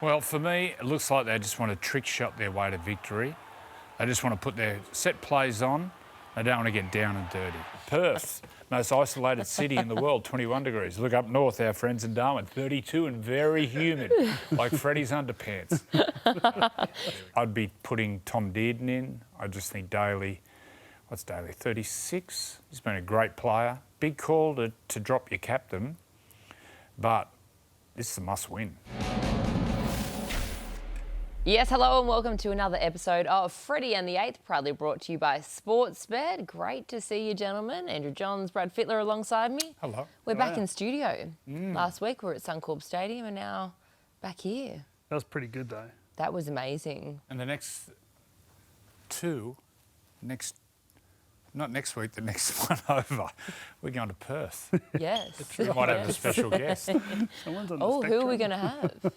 Well, for me, it looks like they just want to trick shot their way to victory. They just want to put their set plays on. They don't want to get down and dirty. Perth, most isolated city in the world, 21 degrees. Look up north, our friends in Darwin, 32 and very humid, like Freddy's underpants. I'd be putting Tom Dearden in. I just think Daly, what's Daly, 36? He's been a great player. Big call to drop your captain, but this is a must-win. Yes, hello and welcome to another episode of Freddy and the Eighth, proudly brought to you by Sportsbet. Great to see you, gentlemen. Andrew Johns, Brad Fittler alongside me. Hello. We're back in studio. Last week we were at Suncorp Stadium and now back here. That was pretty good though. That was amazing. And the next two, not next week, the next one over, we're going to Perth. Yes. We might have a special guest. Someone's on the Oh, who spectrum. are we going to have?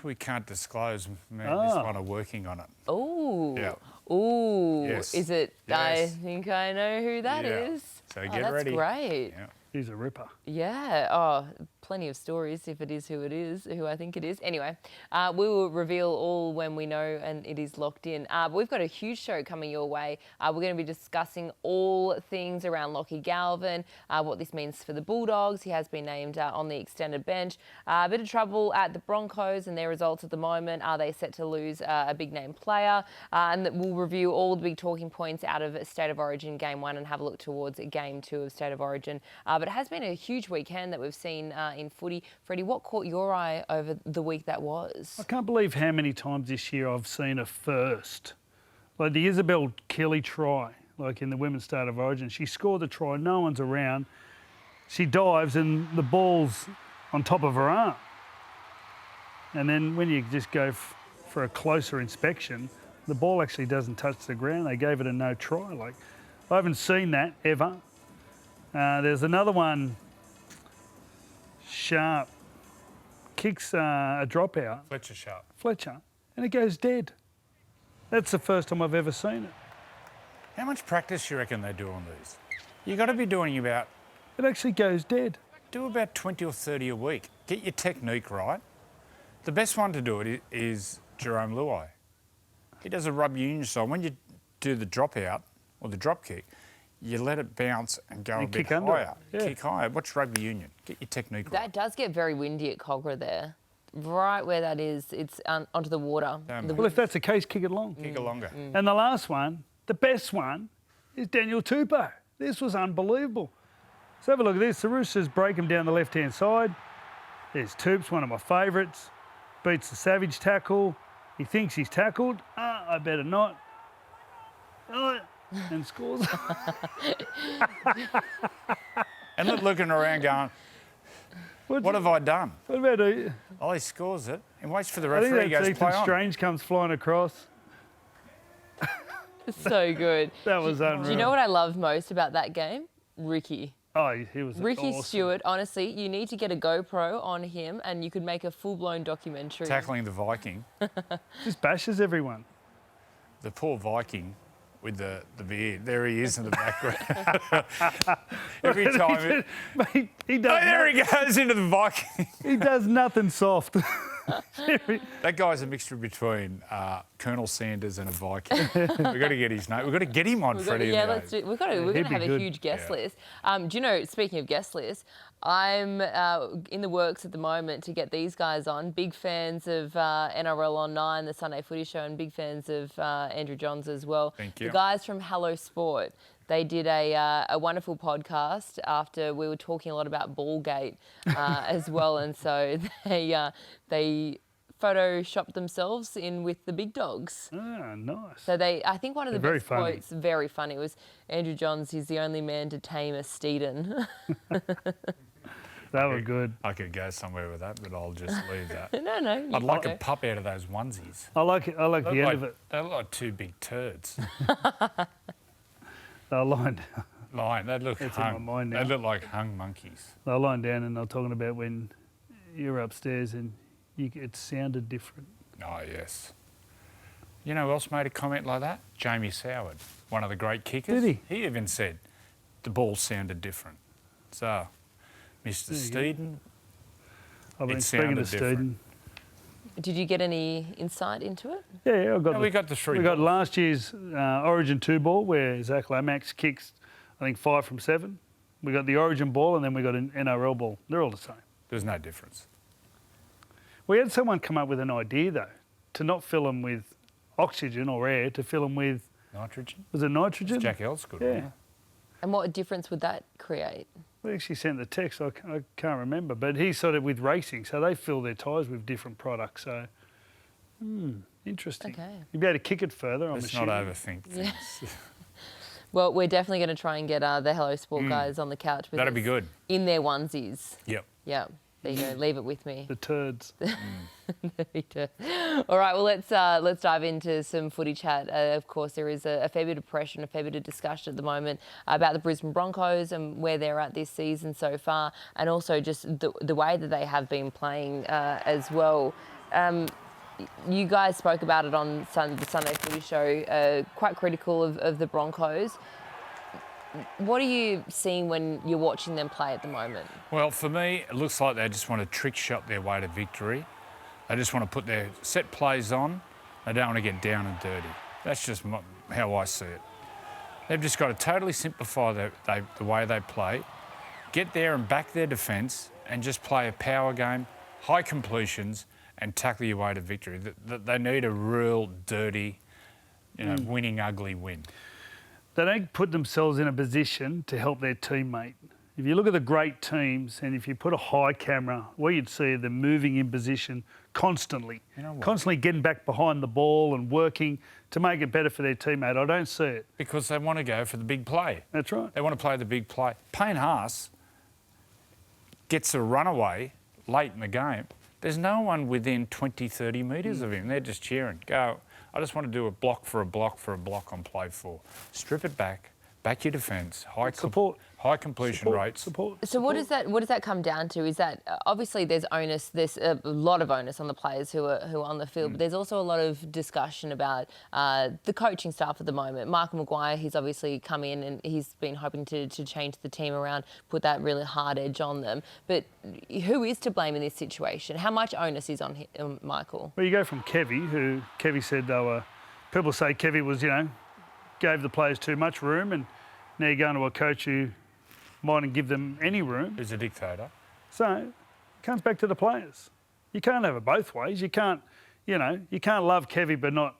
We can't disclose. Me and this one are working on it. Oh. Yeah. Ooh. Yes. Is it? Yes. I think I know who that is. So Oh, get that's ready. great. Yeah. He's a ripper. Yeah. Oh, plenty of stories if it is who it is, who I think it is. Anyway, we will reveal all when we know and it is locked in. But we've got a huge show coming your way. We're going to be discussing all things around Lachie Galvin, what this means for the Bulldogs. He has been named on the extended bench. A bit of trouble at the Broncos and their results at the moment. Are they set to lose a big name player? And we'll review all the big talking points out of State of Origin Game 1 and have a look towards Game 2 of State of Origin. But it has been a huge weekend that we've seen in footy. Freddie, what caught your eye over the week that was? I can't believe how many times this year I've seen a first. Like the Isabelle Kelly try, like in the Women's State of Origin. She scored the try, no one's around. She dives and the ball's on top of her arm. And then when you just go for a closer inspection, the ball actually doesn't touch the ground. They gave it a no try. Like, I haven't seen that ever. There's another one, Sharpe kicks a dropout, Fletcher Sharpe. Fletcher, and it goes dead. That's the first time I've ever seen it. How much practice you reckon they do on these? You got to be doing about, It actually goes dead. do about 20 or 30 a week. Get your technique right. The best one to do it is Jerome Luai. He does a rugby union style. When you do the dropout or the drop kick, you let it bounce and go And a bit kick under higher. it, yeah. Kick higher. Watch rugby union. Get your technique right. That does get very windy at Cogra there. Right where that is, it's onto the water. Well, if that's the case, kick it long. Kick it longer. And the last one, the best one, is Daniel Tupou. This was unbelievable. So have a look at this. The Roosters break him down the left-hand side. There's Tupes, one of my favourites. Beats the savage tackle. He thinks he's tackled. I better not. And scores. And looking around going, what have I done? What about he? Oh, he scores it and waits for the I think referee. He that's goes, play Ethan on. Strange comes flying across. So good. That was unreal. Do you know what I loved most about that game? Ricky. Oh, he was Ricky awesome. Stewart, honestly, you need to get a GoPro on him and you could make a full-blown documentary. Tackling the Viking. Just bashes everyone. The poor Viking with the beard. There he is in the background. Every time. Mate, he does. Oh, there he goes into the Viking. He does nothing soft. That guy's a mixture between Colonel Sanders and a Viking. We've got to get his name. We've got to get him on Freddy. Yeah, let's do. We're going he'd to be have a good. huge guest Yeah. list. Do you know? Speaking of guest lists, I'm in the works at the moment to get these guys on. Big fans of NRL on 9, the Sunday Footy Show, and big fans of Andrew Johns as well. Thank you. The guys from Hello Sport. They did a wonderful podcast after we were talking a lot about Ballgate as well, and so they photoshopped themselves in with the big dogs. Ah, nice. So I think one of the They're very best funny. quotes, very funny, was Andrew Johns, he's the only man to tame a Steeden. That was good. I could go somewhere with that, but I'll just leave that. No. you I'd like can a go. pup out of those onesies. I like it. I like the end of it. They look like two big turds. They're lying down. Lying. They look It's in hung. my mind now. They look like hung monkeys. They're lying down and they're talking about when you're upstairs and it sounded different. Oh, yes. You know who else made a comment like that? Jamie Soward, one of the great kickers. Did he? He even said the ball sounded different. So, Mr. There you go. Steeden, I've been It speaking to sounded different. Steeden. Did you get any insight into it? Yeah, we got the three. We got last year's Origin 2 ball where Zach Lomax kicks, I think, 5 from 7. We got the Origin ball and then we got an NRL ball. They're all the same. There's no difference. We had someone come up with an idea, though, to not fill them with oxygen or air, to fill them with... Nitrogen? Was it nitrogen? Jack Elsegood, Yeah. wasn't it? And what difference would that create? We actually sent the text, I can't remember, but he's sort of with racing, so they fill their tyres with different products, so... interesting. Okay. You'd be able to kick it further, I'm Let's assuming. not overthink things. Well, we're definitely going to try and get the Hello Sport guys on the couch with That'd us be good. in their onesies. Yep. Yeah. There you go. Leave it with me. The turds. All right, well, let's dive into some footy chat. Of course, there is a fair bit of pressure and a fair bit of discussion at the moment about the Brisbane Broncos and where they're at this season so far, and also just the way that they have been playing as well. You guys spoke about it on the Sunday Footy Show, quite critical of the Broncos. What are you seeing when you're watching them play at the moment? Well, for me, it looks like they just want to trick shot their way to victory. They just want to put their set plays on. They don't want to get down and dirty. That's just how I see it. They've just got to totally simplify the way they play, get there and back their defence, and just play a power game, high completions, and tackle your way to victory. They need a real dirty, winning ugly win. They don't put themselves in a position to help their teammate. If you look at the great teams and if you put a high camera, what you'd see are them moving in position constantly, constantly getting back behind the ball and working to make it better for their teammate. I don't see it. Because they want to go for the big play. That's right. They want to play the big play. Payne Haas gets a runaway late in the game. There's no one within 20, 30 metres of him. They're just cheering. Go. I just want to do a block for a block for a block on play 4. Strip it back your defence, high completion rates. So what does that come down to? Is that obviously there's onus, there's a lot of onus on the players who are on the field, but there's also a lot of discussion about the coaching staff at the moment. Michael Maguire, he's obviously come in and he's been hoping to change the team around, put that really hard edge on them. But who is to blame in this situation? How much onus is on Michael? Well, you go from Kevy said people say Kevy was, gave the players too much room, and now you're going to a coach who mightn't give them any room. Who's a dictator. So it comes back to the players. You can't have it both ways. You can't love Kevy but not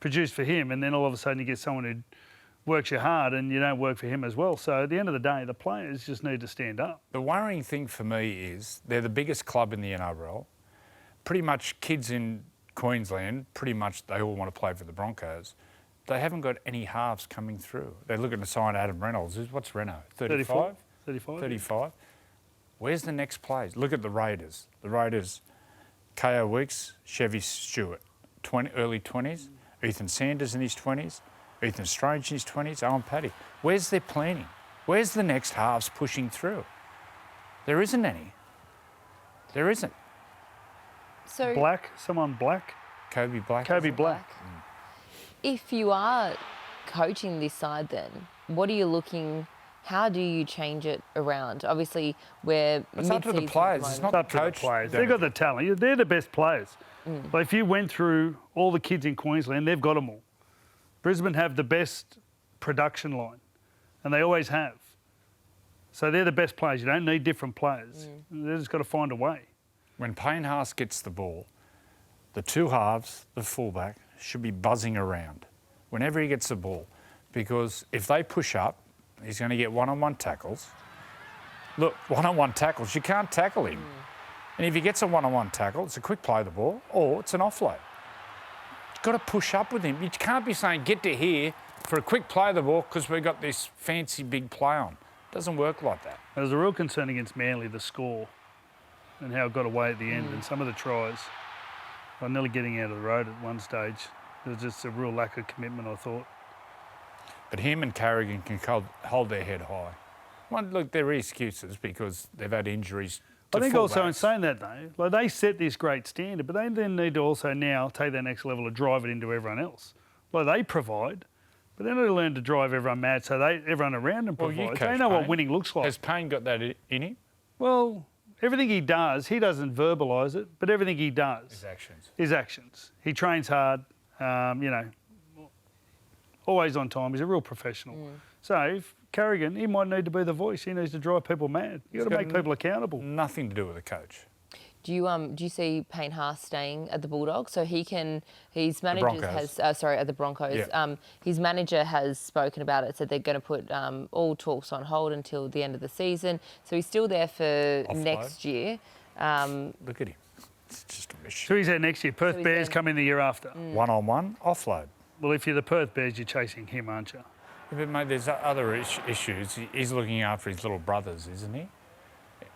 produce for him, and then all of a sudden you get someone who works you hard and you don't work for him as well. So at the end of the day, the players just need to stand up. The worrying thing for me is they're the biggest club in the NRL. Pretty much kids in Queensland, pretty much they all want to play for the Broncos. They haven't got any halves coming through. They're looking to sign Adam Reynolds. What's Renault? 35? 35. Where's the next plays? Look at the Raiders. The Raiders, K.O. Weeks, Chevy Stewart, early 20s. Ethan Sanders in his 20s. Ethan Strange in his 20s. Owen Paddy. Where's their planning? Where's the next halves pushing through? There isn't any. There isn't. So Someone black? Kobe Black. If you are coaching this side then, how do you change it around? Obviously, we're It's up to the players. It's not up to the players. They've got the talent. They're the best players. But if you went through all the kids in Queensland, they've got them all. Brisbane have the best production line, and they always have. So they're the best players. You don't need different players. They've just got to find a way. When Payne Haas gets the ball, the two halves, the fullback, should be buzzing around whenever he gets the ball, because if they push up, he's going to get one-on-one tackles. Look, one-on-one tackles, you can't tackle him. And if he gets a one-on-one tackle, it's a quick play of the ball or it's an offload. You've got to push up with him. You can't be saying, get to here for a quick play of the ball because we've got this fancy big play on. It doesn't work like that. There was a real concern against Manly, the score, and how it got away at the end, and some of the tries. I'm nearly getting out of the road at one stage. There was just a real lack of commitment, I thought. But him and Carrigan can hold their head high. Well, look, there are excuses because they've had injuries to I think fullbacks. also in saying that, though, like they set this great standard, but they then need to also now take that next level and drive it into everyone else. Like they provide, but they need to learn to drive everyone mad so everyone around them provides. They know what winning looks like. Has Payne got that in him? Well, everything he does, he doesn't verbalise it, but everything he does His actions. He trains hard, always on time. He's a real professional. So if Carrigan, he might need to be the voice. He needs to drive people mad. You've got to make people accountable. Nothing to do with the coach. Do you see Payne Haas staying at the Bulldogs so he can? His manager has at the Broncos. Yeah. His manager has spoken about it. Said they're going to put all talks on hold until the end of the season. So he's still there for next year. Look at him. It's just a mission. So he's there next year. Perth Bears come in the year after. One-on-one, offload. Well, if you're the Perth Bears, you're chasing him, aren't you? Yeah, but mate, there's other issues. He's looking after his little brothers, isn't he?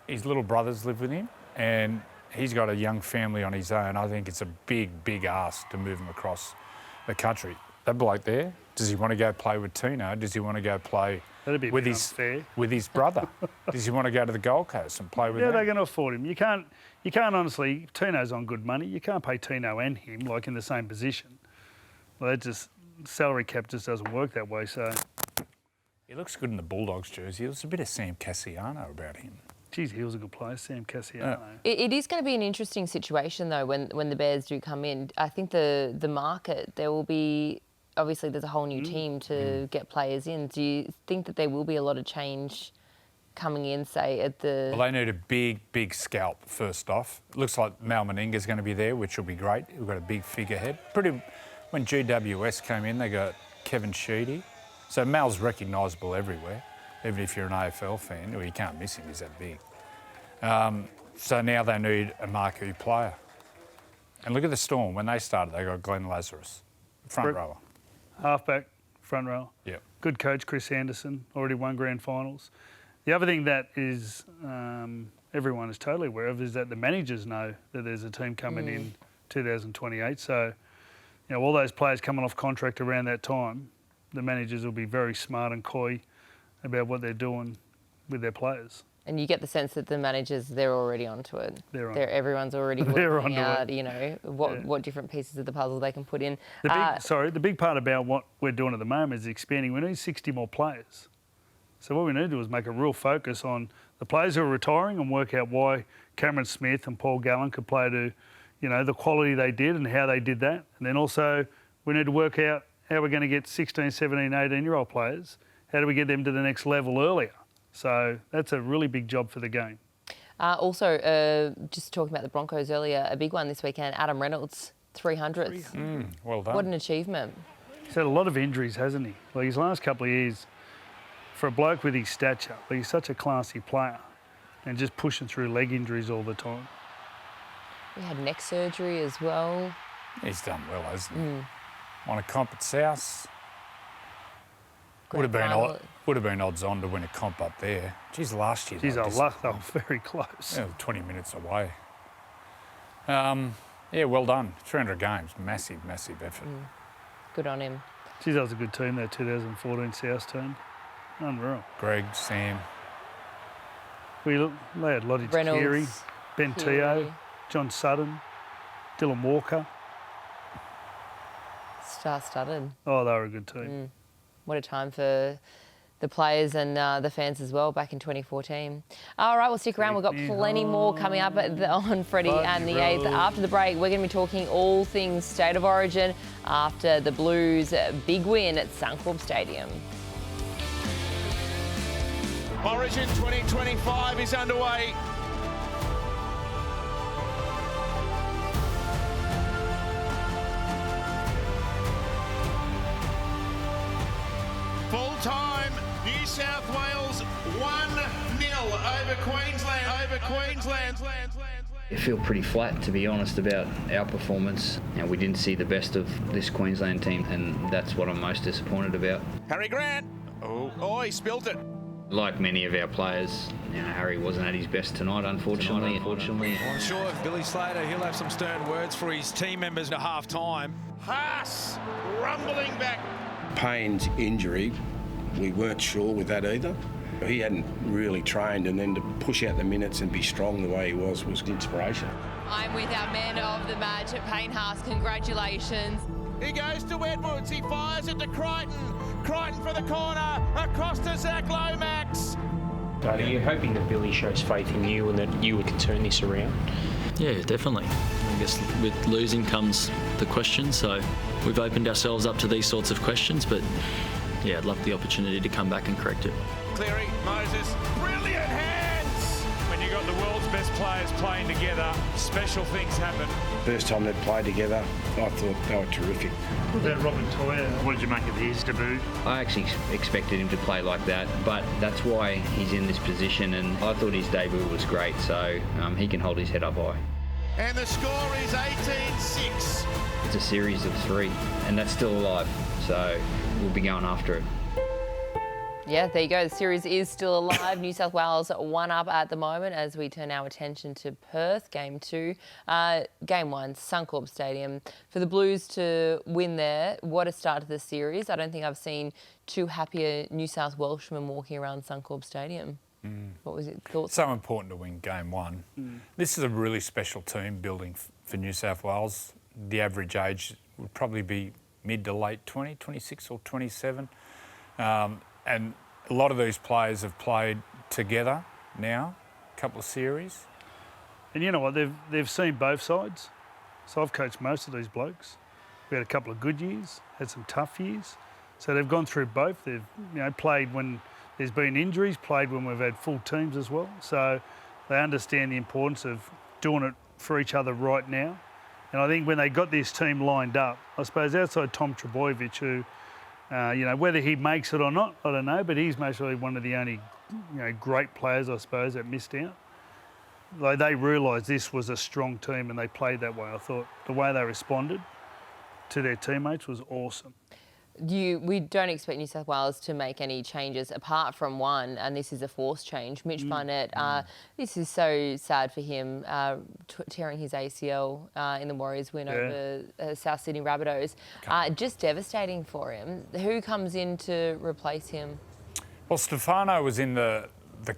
His little brothers live with him, and he's got a young family on his own. I think it's a big ask to move him across the country. That bloke there, does he want to go play with Tino? Does he want to go play with his brother? Does he want to go to the Gold Coast and play with them? Yeah, they're going to afford him. You can't honestly, Tino's on good money. You can't pay Tino and him like in the same position. Well, that just, salary cap just doesn't work that way, so. He looks good in the Bulldogs jersey. There's a bit of Sam Cassiano about him. Geez, he was a good player, Sam Cassiano. It is going to be an interesting situation, though, when the Bears do come in. I think the market, there will be, obviously there's a whole new team to get players in. Do you think that there will be a lot of change coming in, say, at the... Well, they need a big scalp, first off. Looks like Mal Meninga's going to be there, which will be great. We've got a big figurehead. When GWS came in, they got Kevin Sheedy. So Mal's recognisable everywhere, even if you're an AFL fan. Well, you can't miss him, he's that big. So now they need a marquee player. And look at the Storm. When they started, they got Glenn Lazarus, front rower. Halfback, front row. Yep. Good coach, Chris Anderson, already won grand finals. The other thing that is everyone is totally aware of is that the managers know that there's a team coming in 2028. So, all those players coming off contract around that time, the managers will be very smart and coy about what they're doing with their players. And you get the sense that the managers, they're already onto it. Everyone's already working out, what different pieces of the puzzle they can put in. The big part about what we're doing at the moment is expanding. We need 60 more players. So what we need to do is make a real focus on the players who are retiring and work out why Cameron Smith and Paul Gallen could play to, the quality they did and how they did that. And then also we need to work out how we're going to get 16, 17, 18-year-old players. How do we get them to the next level earlier? So that's a really big job for the game. Also, just talking about the Broncos earlier, a big one this weekend, Adam Reynolds, 300th. Well done. What an achievement. He's had a lot of injuries, hasn't he? Like his last couple of years, for a bloke with his stature, but he's such a classy player and just pushing through leg injuries all the time. He had neck surgery as well. He's done well, hasn't he? Won a comp at South. Would have been odds on to win a comp up there. Geez, last year. Geez, they were very close. 20 minutes away. Well done. 300 games, massive effort. Good on him. Geez, that was a good team, that 2014 South team. Unreal. Greg, Sam. They had Lottie Reynolds, Keary, Ben Teo, John Sutton, Dylan Walker. Star-studded. Oh, they were a good team. What a time for the players and the fans as well back in 2014. All right, we'll stick around. We've got plenty more coming up on Freddy and the 8th. After the break, we're going to be talking all things State of Origin after the Blues' big win at Suncorp Stadium. Origin 2025 is underway. Full time, New South Wales 1-0 over Queensland. I feel pretty flat, to be honest, about our performance. We didn't see the best of this Queensland team, and that's what I'm most disappointed about. Harry Grant. Oh, he spilt it. Like many of our players, Harry wasn't at his best tonight, unfortunately. I'm sure if Billy Slater, he'll have some stern words for his team members at half-time. Haas rumbling back. Payne's injury, we weren't sure with that either. He hadn't really trained, and then to push out the minutes and be strong the way he was inspiration. I'm with our man of the match at Payne Haas. Congratulations. He goes to Edwards. He fires it to Crichton. Crichton for the corner. Across to Zach Lomax. Are you hoping that Billy shows faith in you and that you can turn this around? Yeah, definitely. I guess with losing comes the question, so we've opened ourselves up to these sorts of questions, but yeah, I'd love the opportunity to come back and correct it. Cleary, Moses, brilliant hands! When you got the world's best players playing together, special things happen. First time they played together, I thought they were terrific. What about Robin Toyer? What did you make of his debut? I actually expected him to play like that, but that's why he's in this position, and I thought his debut was great, so he can hold his head up high. And the score is 18-6. It's a series of 3, and that's still alive, so we'll be going after it. Yeah, there you go. The series is still alive. New South Wales 1 up at the moment as we turn our attention to Perth, Game 2. Game 1, Suncorp Stadium. For the Blues to win there, what a start to the series. I don't think I've seen 2 happier New South Welshmen walking around Suncorp Stadium. What was your thoughts? So important to win Game 1. This is a really special team building for New South Wales. The average age would probably be mid to late 20, 26 or 27. And a lot of these players have played together now, a couple of series. And you know what? They've seen both sides. So I've coached most of these blokes. We had a couple of good years, had some tough years. So they've gone through both. They've played when there's been injuries, played when we've had full teams as well. So they understand the importance of doing it for each other right now. And I think when they got this team lined up, I suppose outside Tom Trbojevic, who, whether he makes it or not, I don't know, but he's most really one of the only, great players, I suppose, that missed out. Like they realised this was a strong team and they played that way. I thought the way they responded to their teammates was awesome. We don't expect New South Wales to make any changes apart from one, and this is a forced change. Mitch Barnett, this is so sad for him, tearing his ACL in the Warriors win over South Sydney Rabbitohs. Just devastating for him. Who comes in to replace him? Well, Stefano was in the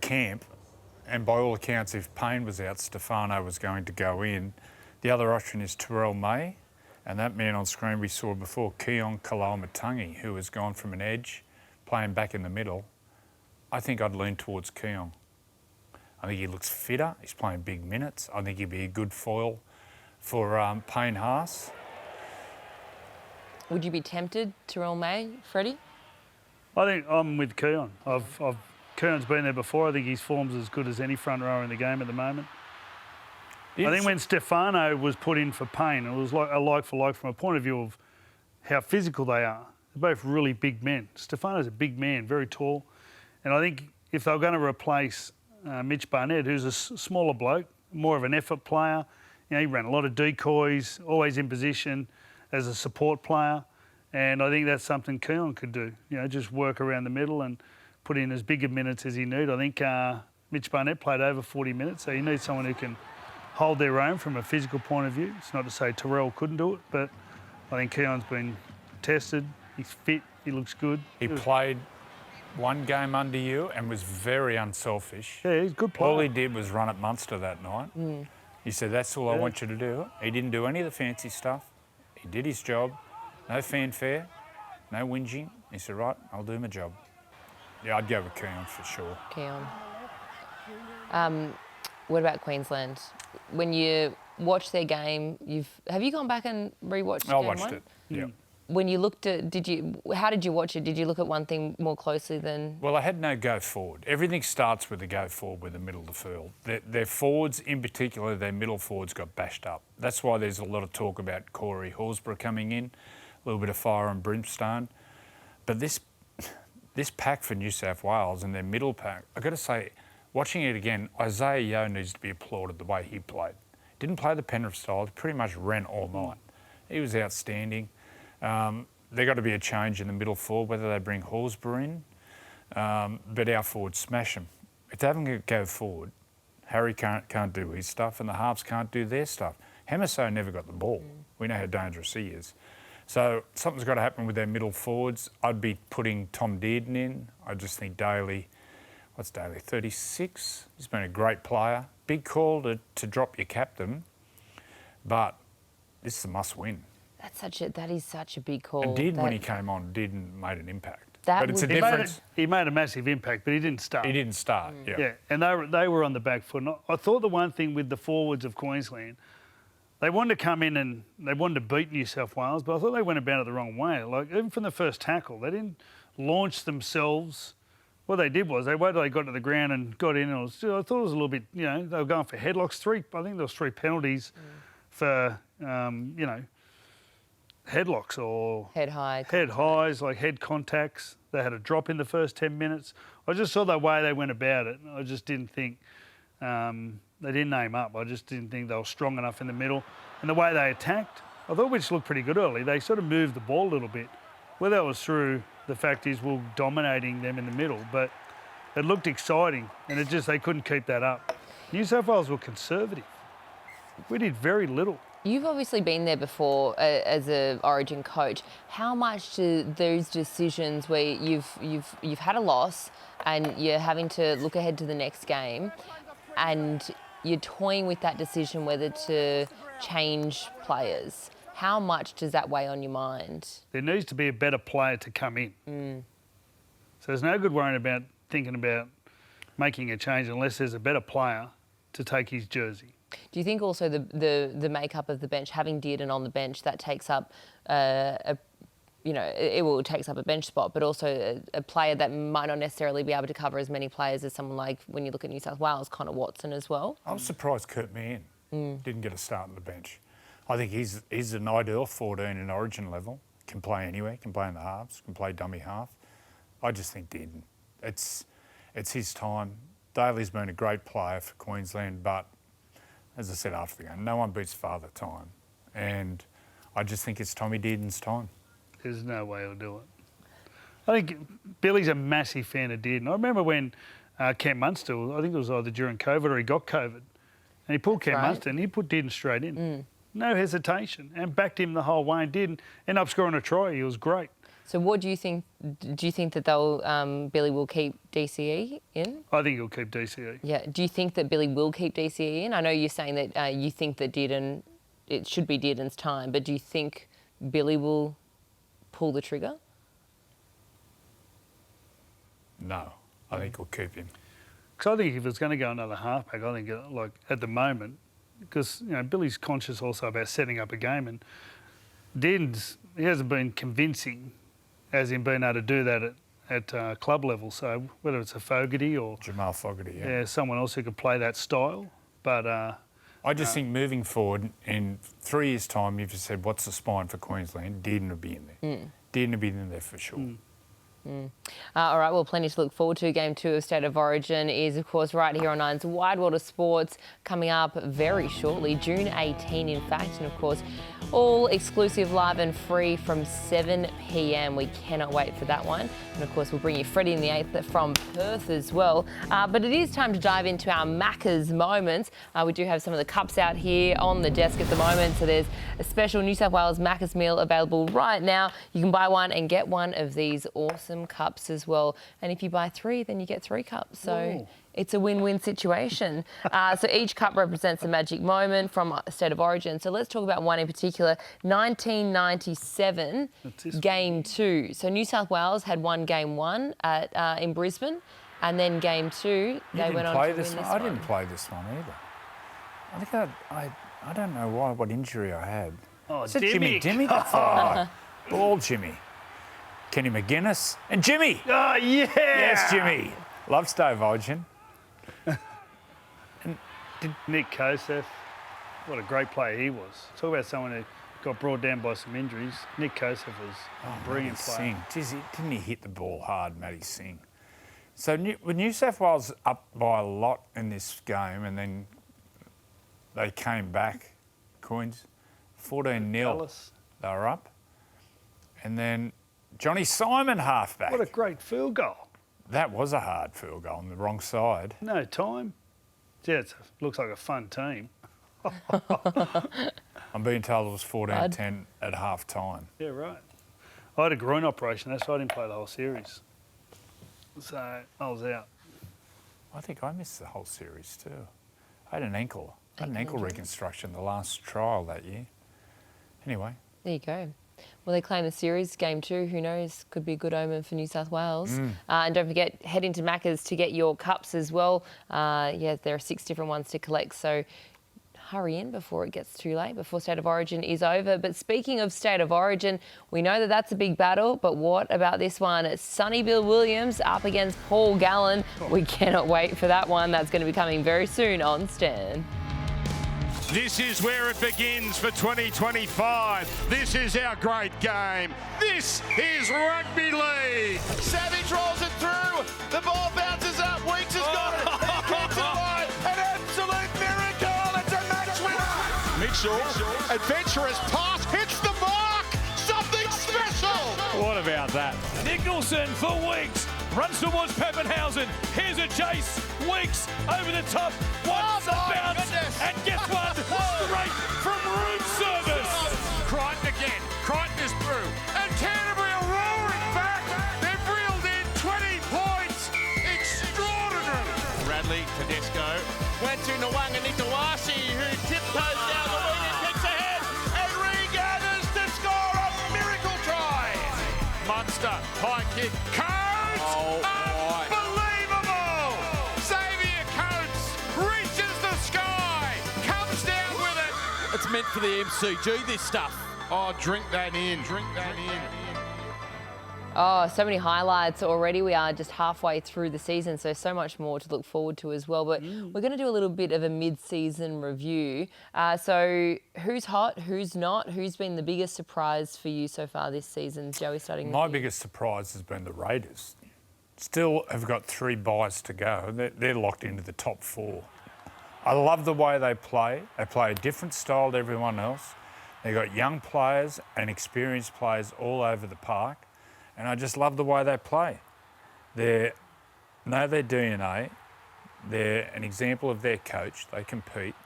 camp, and by all accounts, if Payne was out, Stefano was going to go in. The other option is Terrell May. And that man on screen we saw before, Keon Kalamatangi, who has gone from an edge, playing back in the middle. I think I'd lean towards Keon. I think he looks fitter. He's playing big minutes. I think he'd be a good foil for Payne Haas. Would you be tempted, Terrell May, Freddy? I think I'm with Keon. Keon's been there before. I think his form's as good as any front rower in the game at the moment. I think when Stefano was put in for Payne, it was like a like for like from a point of view of how physical they are. They're both really big men. Stefano's a big man, very tall. And I think if they were going to replace Mitch Barnett, who's a smaller bloke, more of an effort player, he ran a lot of decoys, always in position as a support player. And I think that's something Keon could do, just work around the middle and put in as big of minutes as he needed. I think Mitch Barnett played over 40 minutes, so you need someone who can hold their own from a physical point of view. It's not to say Terrell couldn't do it, but I think Keon's been tested. He's fit. He looks good. He played one game under you and was very unselfish. Yeah, he's a good player. All he did was run at Munster that night. He said, that's all I want you to do. He didn't do any of the fancy stuff. He did his job. No fanfare, no whinging. He said, right, I'll do my job. Yeah, I'd go with Keon for sure. Keon. What about Queensland? When you watch their game, have you gone back and rewatched Game 1? I watched it, yeah. When you looked at, how did you watch it? Did you look at one thing more closely than? Well, I had no go forward. Everything starts with the go forward with the middle of the field. Their forwards, in particular, their middle forwards got bashed up. That's why there's a lot of talk about Corey Horsburgh coming in, a little bit of fire and brimstone. But this pack for New South Wales and their middle pack, I've got to say, watching it again, Isaiah Yeo needs to be applauded the way he played. Didn't play the Penrith style, he pretty much ran all night. He was outstanding. There got to be a change in the middle forward, whether they bring Horsburgh in, but our forwards smash them. If they haven't go forward, Harry can't do his stuff and the halves can't do their stuff. Hemiso never got the ball. We know how dangerous he is. So something's got to happen with their middle forwards. I'd be putting Tom Dearden in. I just think Daly, what's Daly, 36? He's been a great player. Big call to drop your captain, but this is a must-win. That is such a big call. And Dearden, when he came on, Dearden made an impact. That But it's would a be- difference. He made a massive impact, but he didn't start. He didn't start. Yeah, and they were on the back foot. And I thought the one thing with the forwards of Queensland, they wanted to come in and they wanted to beat New South Wales, but I thought they went about it the wrong way. Like, even from the first tackle, they didn't launch themselves. What they did was they waited till they got to the ground and got in. And I thought it was a little bit, they were going for headlocks. I think there was 3 penalties for, headlocks or head highs, like head contacts. They had a drop in the first 10 minutes. I just saw the way they went about it. I just didn't think they didn't aim up. I just didn't think they were strong enough in the middle. And the way they attacked, I thought which looked pretty good early. They sort of moved the ball a little bit. Whether that was through the fact is we're dominating them in the middle, but it looked exciting and they couldn't keep that up. New South Wales were conservative. We did very little. You've obviously been there before as a Origin coach. How much do those decisions where you've had a loss and you're having to look ahead to the next game and you're toying with that decision whether to change players, how much does that weigh on your mind? There needs to be a better player to come in. So there's no good worrying about thinking about making a change unless there's a better player to take his jersey. Do you think also the makeup of the bench, having Dearden on the bench, that takes up it takes up a bench spot, but also a player that might not necessarily be able to cover as many players as someone like, when you look at New South Wales, Connor Watson as well? I'm surprised Kurt Meehan didn't get a start on the bench. I think he's an ideal 14 in Origin level. Can play anywhere, can play in the halves, can play dummy half. I just think Dearden. It's his time. Daly's been a great player for Queensland, but as I said after the game, no one beats Father Time. And I just think it's Tommy Dearden's time. There's no way he'll do it. I think Billy's a massive fan of Dearden. I remember when Cam Munster, I think it was either during COVID or he got COVID, and he pulled Cam Munster and he put Dearden straight in. No hesitation, and backed him the whole way and didn't end up scoring a try. He was great. So what do you think? Do you think that Billy will keep DCE in? I think he'll keep DCE. Yeah. Do you think that Billy will keep DCE in? I know you're saying that you think that it should be Dearden's time, but do you think Billy will pull the trigger? No, I think we'll keep him. Because I think if it's going to go another halfback, I think like at the moment, because Billy's conscious also about setting up a game, and he hasn't been convincing, as in being able to do that at club level. So whether it's a Fogarty or Jamal Fogarty, yeah, someone else who could play that style, but I just think moving forward in 3 years' time, you've just said what's the spine for Queensland? Dearden will be in there. Dearden will be in there for sure. All right, well, plenty to look forward to. Game 2 of State of Origin is, of course, right here on Nine's Wide Water Sports, coming up very shortly, June 18, in fact. And, of course, all exclusive, live and free from 7 p.m. We cannot wait for that one. And, of course, we'll bring you Freddy in the 8th from Perth as well. But it is time to dive into our Maccas moments. We do have some of the cups out here on the desk at the moment. So there's a special New South Wales Maccas meal available right now. You can buy one and get one of these awesome cups as well. And if you buy 3, then you get 3 cups. So Whoa. It's a win-win situation. So each cup represents a magic moment from State of Origin. So let's talk about one in particular, 1997, Game 2. So New South Wales had won Game 1 in Brisbane, and then Game 2, they went on to win this one. I didn't play this one either. I think I don't know what injury I had. Oh, Is it Jimmy? Ball Jimmy. Kenny McGuinness and Jimmy. Oh, yeah. Yes, Jimmy. Love State of Origin. Nick Kosef, what a great player he was. Talk about someone who got brought down by some injuries. Nick Kosef was a brilliant player. Singh. Didn't he hit the ball hard, Matty Singh? So with New South Wales up by a lot in this game, and then they came back, Queens, 14-0. They were up. And then Johnny Simon halfback. What a great field goal. That was a hard field goal on the wrong side. No time. Yeah, it looks like a fun team. I'm being told it was 14-10 at half time. Yeah, right. I had a groin operation, that's why I didn't play the whole series. So I was out. I think I missed the whole series too. I had an ankle reconstruction the last trial that year. Anyway. There you go. Well, they claim the series game too. Who knows? Could be a good omen for New South Wales. And don't forget, head into Maccas to get your cups as well. There are 6 different ones to collect. So hurry in before it gets too late, before State of Origin is over. But speaking of State of Origin, we know that that's a big battle, but what about this one? It's Sonny Bill Williams up against Paul Gallen. We cannot wait for that one. That's going to be coming very soon on Stan. This is where it begins for 2025. This is our great game. This is Rugby League. Savage rolls it through. The ball bounces up. Weeks has got it. He kicks it wide. An absolute miracle. It's a match winner. Mitchell, adventurous pass, hits the mark. Something special. What about that? Nicholson for Weeks. Runs towards Peppenhausen. Here's a chase. Weeks over the top. Wants the bounce. And gets one straight from room service. Crichton again. Crichton is through. And Canterbury are roaring back. They've reeled in 20 points. Extraordinary. Radley, Tedesco. Went to Nwanga Nitawasi, who tiptoes down the wing and kicks ahead. And regathers to score a miracle try. Munster, high kick. Unbelievable! Xavier Coates reaches the sky, comes down with it. It's meant for the MCG, this stuff. Oh, drink that in, drink that in. Oh, so many highlights already. We are just halfway through the season, so much more to look forward to as well. But we're going to do a little bit of a mid-season review. So who's hot, who's not? Who's been the biggest surprise for you so far this season? Joey, starting with you. My biggest surprise has been the Raiders. Still have got 3 buys to go. They're locked into the top 4. I love the way they play. They play a different style to everyone else. They've got young players and experienced players all over the park. And I just love the way they play. They know their DNA. They're an example of their coach. They compete.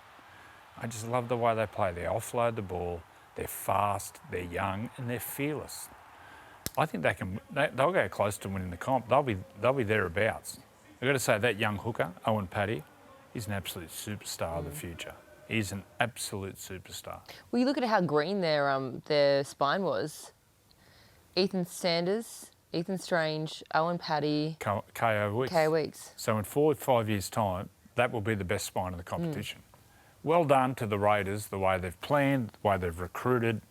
I just love the way they play. They offload the ball. They're fast. They're young, and they're fearless. I think they'll go close to winning the comp. They'll be thereabouts. I've got to say that young hooker, Owen Paddy, is an absolute superstar of the future. He's an absolute superstar. Well, you look at how green their spine was. Ethan Sanders, Ethan Strange, Owen Paddy, KO Weeks. KO Weeks. So in 4 or 5 years' time, that will be the best spine in the competition. Well done to the Raiders, the way they've planned, the way they've recruited.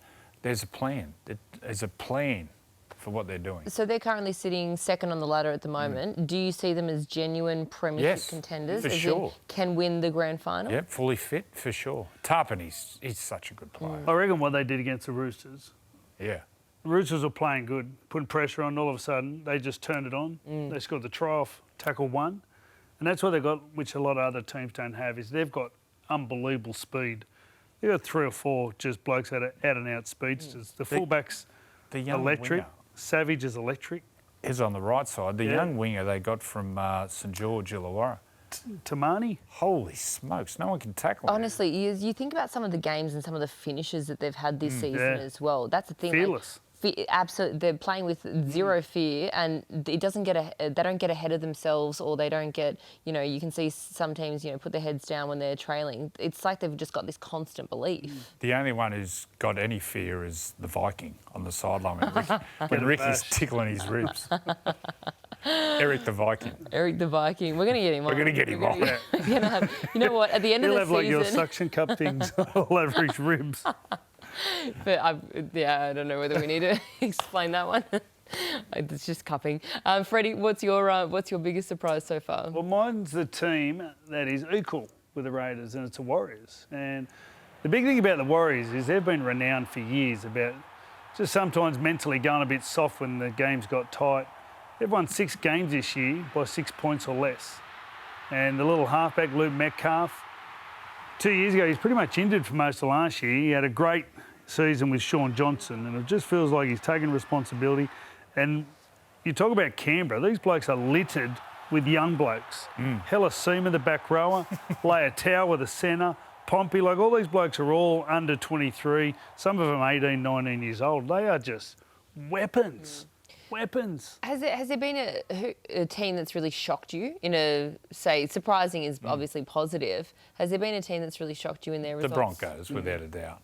There's a plan. There's a plan for what they're doing. So they're currently sitting second on the ladder at the moment. Do you see them as genuine premiership contenders? For sure. Can win the grand final? Yep, fully fit, for sure. Tarpon, he's such a good player. I reckon what they did against the Roosters. Yeah. The Roosters were playing good, putting pressure on. All of a sudden, they just turned it on. They scored the try off tackle 1. And that's what they've got, which a lot of other teams don't have, is they've got unbelievable speed. They've got 3 or 4 just blokes that are out-and-out speedsters. The fullbacks, the young electric. Winger. Savage is electric. Is on the right side. The young winger they got from St George Illawarra. Tamani. Holy smokes, no one can tackle him. Honestly, you think about some of the games and some of the finishes that they've had this season as well. That's the thing. Fearless. Absolutely, they're playing with zero fear, and it doesn't they don't get ahead of themselves, or they don't get, you can see some teams, put their heads down when they're trailing. It's like they've just got this constant belief. The only one who's got any fear is the Viking on the sideline when Ricky's tickling his ribs. Eric the Viking. Eric the Viking. We're going to get him on. We're going to get him on. We're going to have, you know what, at the end He'll of the have season... like your suction cup things all over his ribs. But I don't know whether we need to explain that one. It's just cupping. Freddy, what's your biggest surprise so far? Well, mine's the team that is equal with the Raiders, and it's the Warriors. And the big thing about the Warriors is they've been renowned for years about just sometimes mentally going a bit soft when the games got tight. They've won 6 games this year by 6 points or less. And the little halfback, Luke Metcalf, 2 years ago, he's pretty much injured for most of last year. He had a great season with Sean Johnson, and it just feels like he's taken responsibility. And you talk about Canberra, these blokes are littered with young blokes. Hella Seaman, the back rower, Leitao, the centre, Pompey, like all these blokes are all under 23, some of them 18, 19 years old. They are just weapons. Weapons. Has there been a team that's really shocked you in a, say, surprising is obviously positive. Has there been a team that's really shocked you in their results? The Broncos, without a doubt.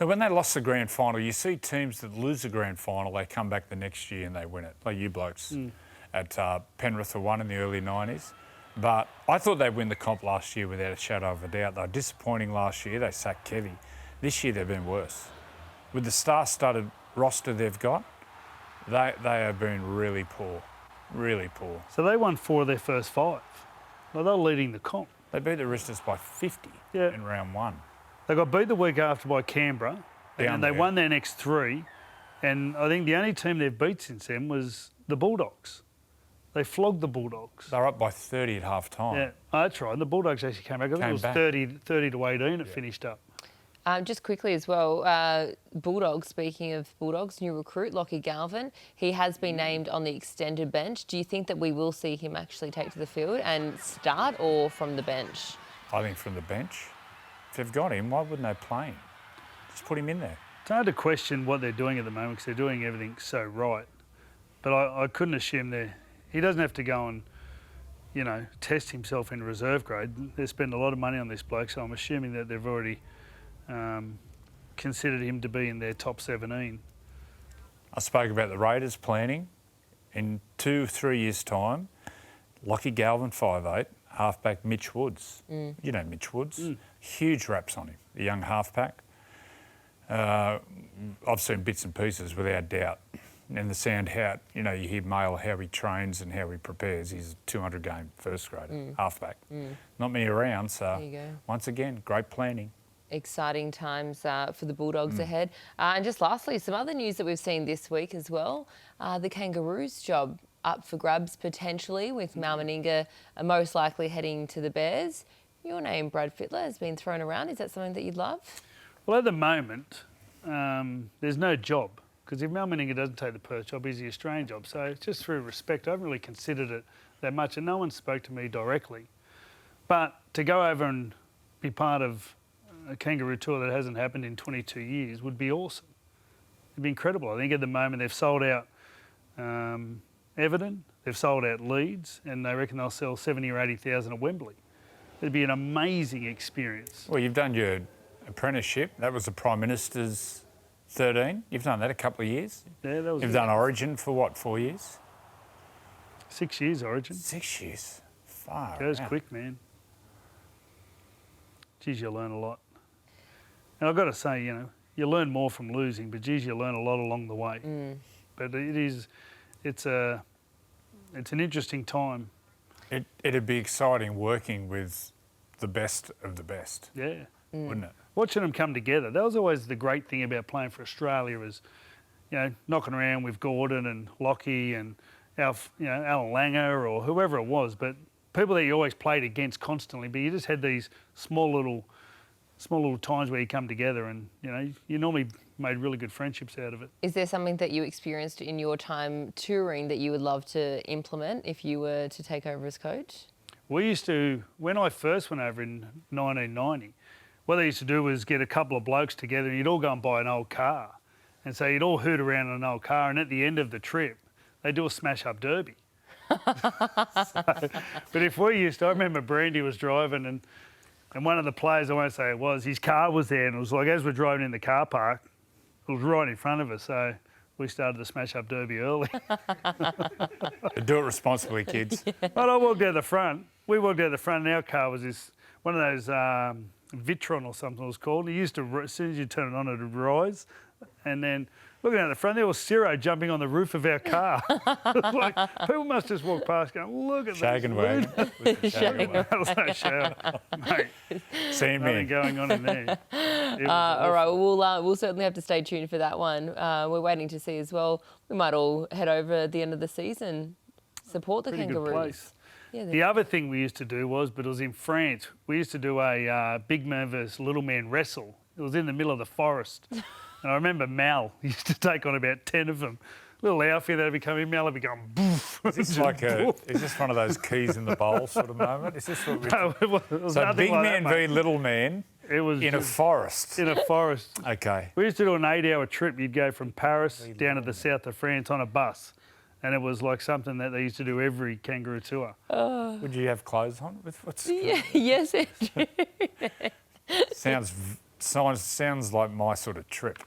Now, when they lost the grand final, you see teams that lose the grand final, they come back the next year and they win it, like you blokes at Penrith won in the early 90s. But I thought they'd win the comp last year without a shadow of a doubt. They were disappointing last year. They sacked Kevy. This year they've been worse. With the star-studded roster they've got, they have been really poor, really poor. So they won 4 of their first 5. Well, they're leading the comp. They beat the Roosters by 50 in round 1. They got beat the week after by Canberra, and they won their next 3. And I think the only team they've beat since then was the Bulldogs. They flogged the Bulldogs. They were up by 30 at half-time. Yeah, that's right. And the Bulldogs actually came back. I think it was 30 to 18 it finished up. Just quickly as well, Bulldogs, speaking of Bulldogs, new recruit, Lockie Galvin, he has been named on the extended bench. Do you think that we will see him actually take to the field and start, or from the bench? I think from the bench. If they've got him, why wouldn't they play him? Just put him in there. It's hard to question what they're doing at the moment because they're doing everything so right. But I couldn't assume he doesn't have to go and, test himself in reserve grade. They spend a lot of money on this bloke, so I'm assuming that they've already considered him to be in their top 17. I spoke about the Raiders planning. In 2-3 years' time, Lockie Galvin, 5'8", halfback Mitch Woods. You know Mitch Woods. Huge raps on him, the young halfback. I've seen bits and pieces without doubt. And the sound how, you hear Mail, how he trains and how he prepares. He's a 200-game first grader, halfback. Not many around, so There you go. Once again, great planning. Exciting times for the Bulldogs ahead. And just lastly, some other news that we've seen this week as well. The Kangaroos job up for grabs potentially, with Mal Meninga most likely heading to the Bears. Your name, Brad Fittler, has been thrown around. Is that something that you'd love? Well, at the moment, there's no job, because if Mal Meninga doesn't take the Perth job, he's the Australian job. So just through respect, I haven't really considered it that much, and no one spoke to me directly. But to go over and be part of a Kangaroo tour that hasn't happened in 22 years would be awesome. It'd be incredible. I think at the moment they've sold out Everton, they've sold out Leeds, and they reckon they'll sell 70 or 80,000 at Wembley. It'd be an amazing experience. Well, you've done your apprenticeship. That was the Prime Minister's 13. You've done that a couple of years. Yeah, that was. You've done Origin for what, 4 years? 6 years Origin. 6 years. Far Goes out. quick, man. Geez, you learn a lot. And I've got to say, you learn more from losing, but geez, you learn a lot along the way. But it's an interesting time. It'd be exciting working with the best of the best. Yeah. Wouldn't it? Watching them come together. That was always the great thing about playing for Australia, was, knocking around with Gordon and Lockie and Alan Langer or whoever it was, but people that you always played against constantly, but you just had these small little times where you come together and, you normally made really good friendships out of it. Is there something that you experienced in your time touring that you would love to implement if you were to take over as coach? We used to, when I first went over in 1990, what they used to do was get a couple of blokes together and you'd all go and buy an old car. And so you'd all hoot around in an old car, and at the end of the trip, they'd do a smash-up derby. But if we used to, I remember Brandy was driving and one of the players, I won't say it was, his car was there, and it was like, as we're driving in the car park, it was right in front of us, so we started the smash-up derby early. Do it responsibly, kids. But I walked out the front. We walked out the front, and our car was one of those Vitron or something it was called. It used to, as soon as you turn it on, it would rise. And then looking out the front, there was Ciro jumping on the roof of our car. Like, people must just walk past going, look at Shagging wagon. That was no shower. Mate, Same nothing man. going on in there. All right, well, we'll certainly have to stay tuned for that one. We're waiting to see as well. We might all head over at the end of the season, support the Pretty Kangaroos. good place. Yeah, The other thing we used to do was, but it was in France, we used to do a big man versus little man wrestle. It was in the middle of the forest. And I remember Mal used to take on about 10 of them. Little outfit that'd be coming in, Mal would be going, boof. Is this is this one of those keys in the bowl sort of moment? Is this what we're... No, it was So nothing big like man that, mate. v little man It was in a just forest. in a forest. Okay. We used to do an 8-hour trip. You'd go from Paris down to the south of France on a bus. And it was like something that they used to do every kangaroo tour. Would you have clothes on? Yes, Andrew. Sounds like my sort of trip.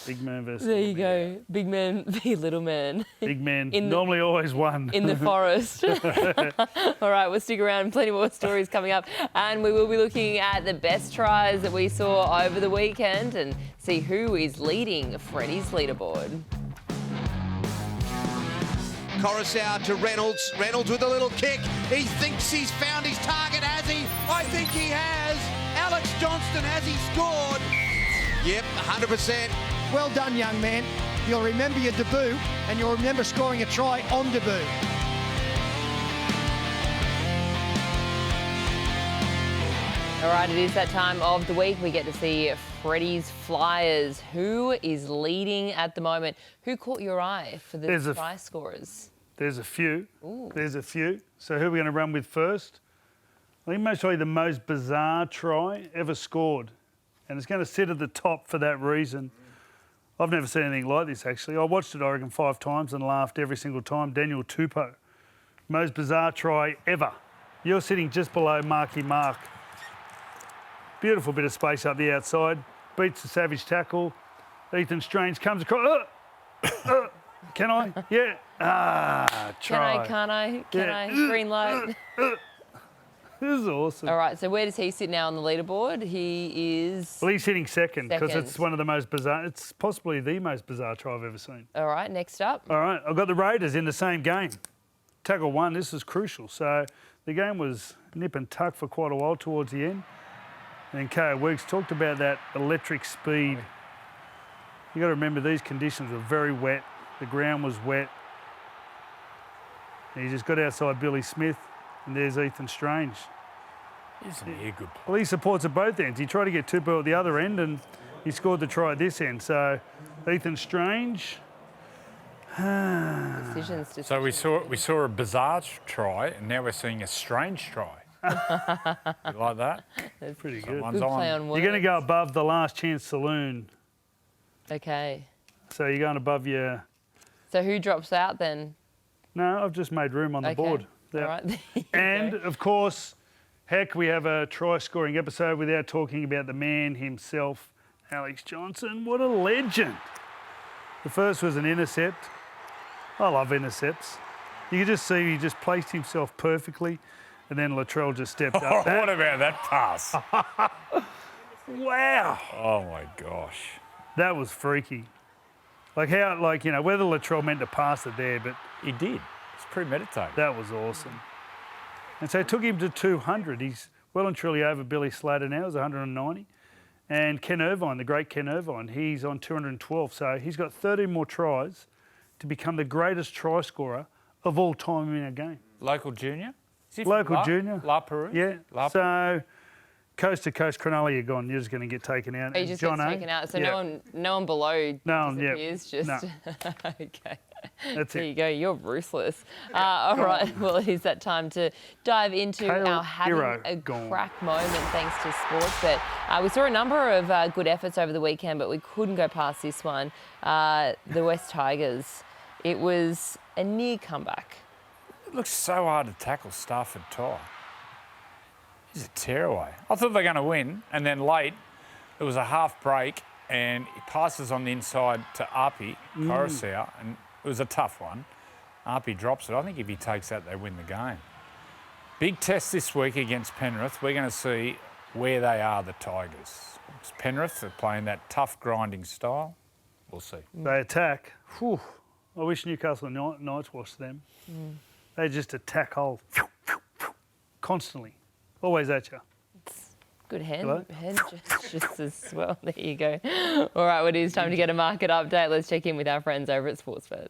Big man versus There you go. Big man v little man. Big man. Normally always won. In the forest. All right, we'll stick around. Plenty more stories coming up. And we will be looking at the best tries that we saw over the weekend and see who is leading Freddy's leaderboard. Coruscant to Reynolds. Reynolds with a little kick. He thinks he's found his target, has he? I think he has. Alex Johnston, has he scored? Yep, 100%. Well done, young man. You'll remember your debut and you'll remember scoring a try on debut. All right, it is that time of the week. We get to see Freddy's Flyers. Who is leading at the moment? Who caught your eye for the try scorers? There's a few. Ooh. There's a few. So who are we going to run with first? I think most probably the most bizarre try ever scored. And it's going to sit at the top for that reason. I've never seen anything like this, actually. I watched it, I reckon, 5 times and laughed every single time. Daniel Tupou. Most bizarre try ever. You're sitting just below Marky Mark. Beautiful bit of space up the outside. Beats the savage tackle. Ethan Strange comes across. Can I? Yeah. Try. Can I? Green light. This is awesome. All right, so where does he sit now on the leaderboard? He is... Well, he's sitting second because it's one of the most bizarre... It's possibly the most bizarre try I've ever seen. All right, next up. All right, I've got the Raiders in the same game. Tackle 1, this is crucial. So the game was nip and tuck for quite a while towards the end. And K.O. Weeks talked about that electric speed. You got to remember these conditions were very wet. The ground was wet. And he just got outside Billy Smith, and there's Ethan Strange. Isn't he a good player? Well, he supports at both ends. He tried to get Tupou at the other end, and he scored the try at this end. So Ethan Strange. Decisions. So we saw a bizarre try, and now we're seeing a strange try. You like that? That's pretty good. Good play on words. You're going to go above the Last Chance Saloon. Okay. So you're going above your... So who drops out then? No, I've just made room on the board. All right. And, of course, heck, we have a try-scoring episode without talking about the man himself, Alex Johnson. What a legend. The first was an intercept. I love intercepts. You can just see he just placed himself perfectly, and then Latrell just stepped up. What about that pass? Wow. Oh, my gosh. That was freaky. Like how, like, you know, whether Latrell meant to pass it there, but... He did. It's premeditated. That was awesome. And so it took him to 200. He's well and truly over Billy Slater now. It was 190. And Ken Irvine, the great Ken Irvine, he's on 212. So he's got 13 more tries to become the greatest try scorer of all time in a game. Local junior? Is he Local junior. La Perouse? Yeah. So coast to coast, Cronulla, you're gone. You're just going to get taken out. He just gets taken out. So no one below disappears. Just okay. There you go. You're ruthless. All right. Well, it is that time to dive into our having a crack moment thanks to Sportsbet. We saw a number of good efforts over the weekend, but we couldn't go past this one. The West Tigers. It was a near comeback. It looks so hard to tackle Stafford Ty. He's a tearaway. I thought they were going to win, and then late, it was a half break, and he passes on the inside to Arpi, Coruscant, and it was a tough one. Arpi drops it. I think if he takes that, they win the game. Big test this week against Penrith. We're going to see where they are, the Tigers. It's Penrith, they're playing that tough, grinding style. We'll see. They attack. Whew. I wish Newcastle Knights watched them. They just attack whole constantly. Always at you. Good hand gestures as well. There you go. All right, well, it is time to get a market update. Let's check in with our friends over at Sportsbet.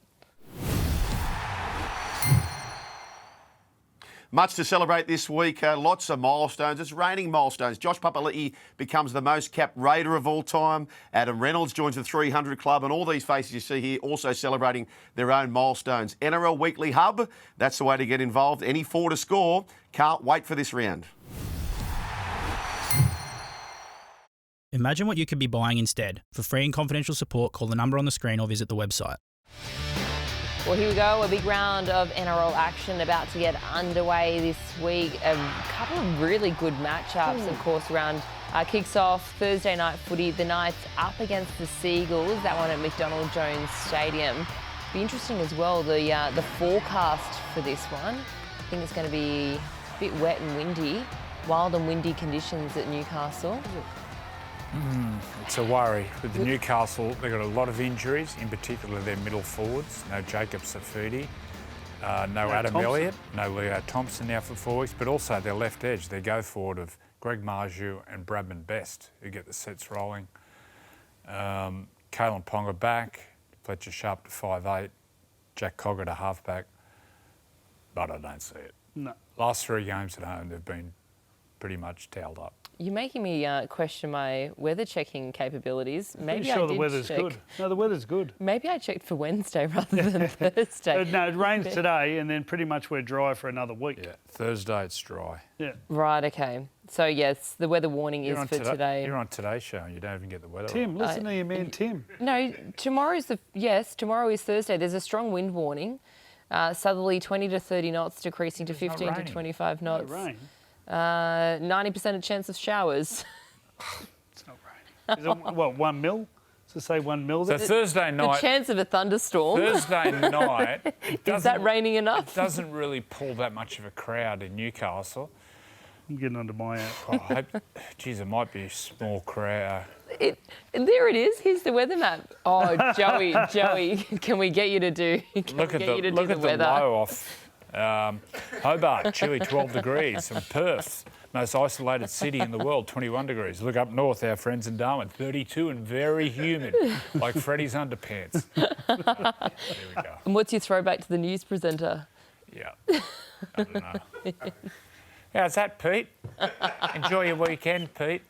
Much to celebrate this week. Lots of milestones. It's raining milestones. Josh Papali'i becomes the most capped Raider of all time. Adam Reynolds joins the 300 club. And all these faces you see here also celebrating their own milestones. NRL Weekly Hub, that's the way to get involved. Any 4 to score. Can't wait for this round. Imagine what you could be buying instead. For free and confidential support, call the number on the screen or visit the website. Well, here we go. A big round of NRL action about to get underway this week. A couple of really good matchups, of course, round kicks off Thursday night footy. The Knights up against the Seagulls, that one at McDonald Jones Stadium. Be interesting as well, the forecast for this one. I think it's going to be a bit wet and windy. Wild and windy conditions at Newcastle. It's a worry. With the Newcastle, they've got a lot of injuries, in particular their middle forwards. No Jacob Safudi, no Adam Thompson. Elliott, no Leo Thompson now for 4 weeks, but also their left edge, their go forward of Greg Marju and Bradman Best, who get the sets rolling. Kalen Ponga back, Fletcher Sharpe to 5'8", Jack Cogger to halfback, but I don't see it. No. Last 3 games at home, they've been pretty much towelled up. You're making me question my weather checking capabilities. Maybe Pretty sure I did the weather's check. good. No, the weather's good. Maybe I checked for Wednesday rather than Thursday. No, it rains today, and then pretty much we're dry for another week. Yeah, Thursday it's dry. Yeah. Right, okay. So, yes, the weather warning is for today. You're on Today's Show and you don't even get the weather. Tim, right. listen to your man Tim. No, tomorrow is Thursday. There's a strong wind warning. Southerly 20 to 30 knots, decreasing to It's not 15 to raining. 25 knots. No rain. 90% of chance of showers. It's not raining. Is it, what, 1 mil? Does it say 1 mil So there? Thursday The night, chance of a thunderstorm. Thursday night, it Is that raining enough? It doesn't really pull that much of a crowd in Newcastle. I'm getting onto my app. I hope, geez, it might be a small crowd. There it is. Here's the weather map. Oh, Joey, can we get you to do? Look at the low off Hobart, chilly 12 degrees, and Perth, most isolated city in the world, 21 degrees. Look up north, our friends in Darwin, 32 and very humid, like Freddy's underpants. There we go. And what's your throwback to the news presenter? Yeah, I don't know. How's that, Pete? Enjoy your weekend, Pete.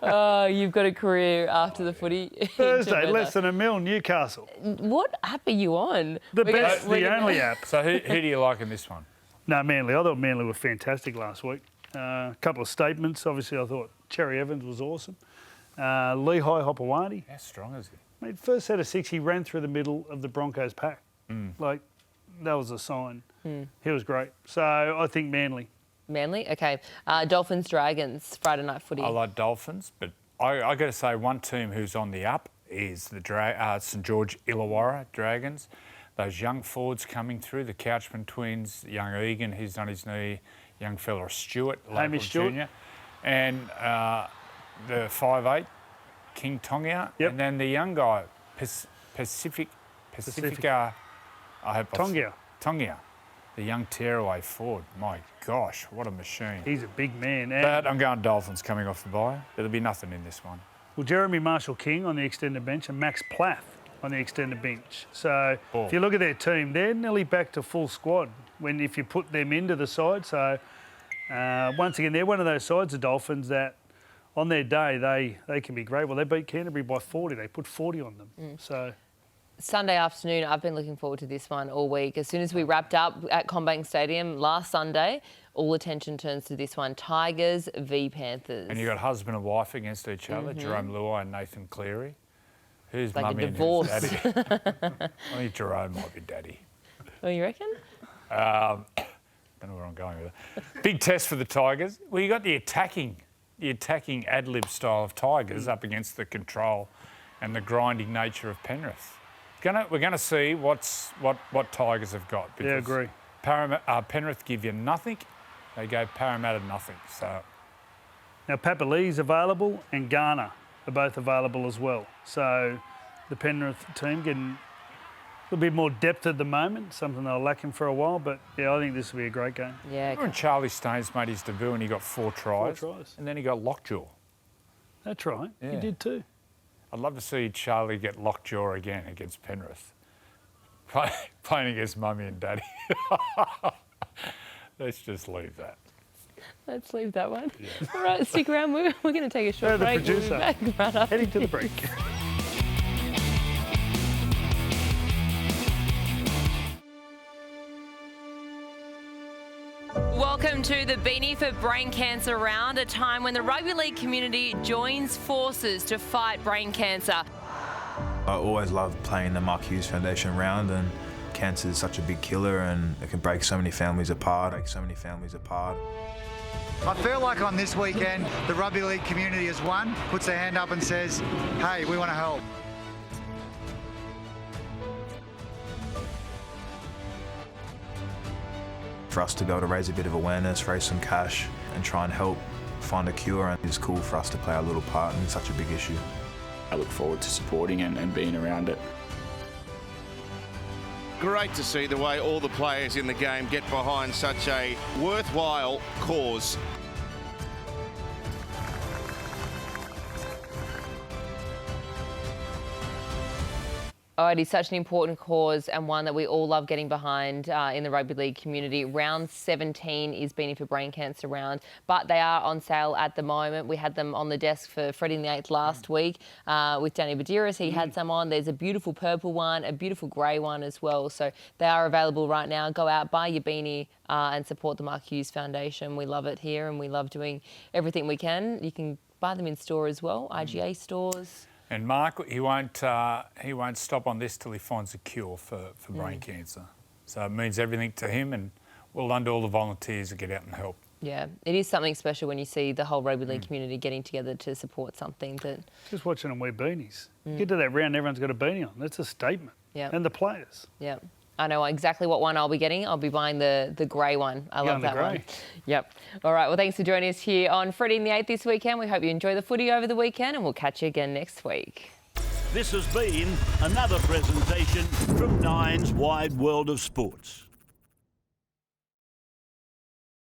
Oh, you've got a career after the footy. Thursday, less than a mil, Newcastle. What app are you on? The only app. So who do you like in this one? No, Manly. I thought Manly were fantastic last week. A couple of statements. Obviously, I thought Cherry Evans was awesome. Lehigh Hopewadi. How strong is he? Mate, first set of 6, he ran through the middle of the Broncos pack. Like, that was a sign. He was great. So I think Manly. Manly? Okay. Dolphins, Dragons, Friday night footy. I like Dolphins, but I got to say one team who's on the up is the St George Illawarra Dragons. Those young forwards coming through, the Couchman twins, young Egan, he's on his knee, young fella Stewart, Hamish Stewart. Junior, and the 5'8", King Tongia, and then the young guy, Pacifica, I hope Tongia, the young tearaway forward. My gosh, what a machine. He's a big man. But I'm going Dolphins coming off the bye. There'll be nothing in this one. Well, Jeremy Marshall-King on the extended bench and Max Plath on the extended bench. So if you look at their team, they're nearly back to full squad if you put them into the side. So once again, they're one of those sides, the Dolphins, that on their day they can be great. Well, they beat Canterbury by 40. They put 40 on them. So Sunday afternoon, I've been looking forward to this one all week. As soon as we wrapped up at CommBank Stadium last Sunday, all attention turns to this one, Tigers v Panthers. And you got husband and wife against each other, Jerome Luai and Nathan Cleary. Who's Like a mummy and divorce. who's daddy? I think Jerome might be daddy. Oh, you reckon? Don't know where I'm going with it. Big test for the Tigers. Well, you got the attacking ad-lib style of Tigers up against the control and the grinding nature of Penrith. We're going to see what Tigers have got. Yeah, I agree. Penrith give you nothing. They go Parramatta nothing. So now Papali's available and Garner are both available as well. So the Penrith team getting a little bit more depth at the moment, something they were lacking for a while. But yeah, I think this will be a great game. Yeah. when Charlie Staines made his debut and he got 4 tries. 4 tries. And then he got lockjaw. That's right. Yeah. He did too. I'd love to see Charlie get lockjaw again against Penrith. Playing against mummy and daddy. Let's just leave that. Let's leave that one. Yeah. All right, stick around. We're going to take a short break. The producer. We'll be back right after Heading to the break. Welcome to the Beanie for Brain Cancer round, a time when the rugby league community joins forces to fight brain cancer. I always loved playing the Maccas Foundation round, and cancer is such a big killer and it can break so many families apart. I feel like on this weekend, the rugby league community has won, puts their hand up and says, hey, we want to help. For us to be able to raise a bit of awareness, raise some cash and try and help find a cure, and it's cool for us to play our little part in such a big issue. I look forward to supporting and being around it. Great to see the way all the players in the game get behind such a worthwhile cause. Oh, it is such an important cause and one that we all love getting behind in the rugby league community. Round 17 is Beanie for Brain Cancer round, but they are on sale at the moment. We had them on the desk for Freddy and the 8th last week with Danny Badiris. He had some on. There's a beautiful purple one, a beautiful grey one as well. So they are available right now. Go out, buy your beanie and support the Mark Hughes Foundation. We love it here and we love doing everything we can. You can buy them in store as well, IGA stores. And Mark, he won't stop on this till he finds a cure for brain cancer. So it means everything to him, and well done to all the volunteers that get out and help. Yeah, it is something special when you see the whole rugby league community getting together to support something that... Just watching them wear beanies. Get to that round, everyone's got a beanie on. That's a statement. Yeah. And the players. Yeah. I know exactly what one I'll be getting. I'll be buying the grey one. I love that one. Yep. All right. Well, thanks for joining us here on Freddy and the 8th this weekend. We hope you enjoy the footy over the weekend and we'll catch you again next week. This has been another presentation from Nine's Wide World of Sports.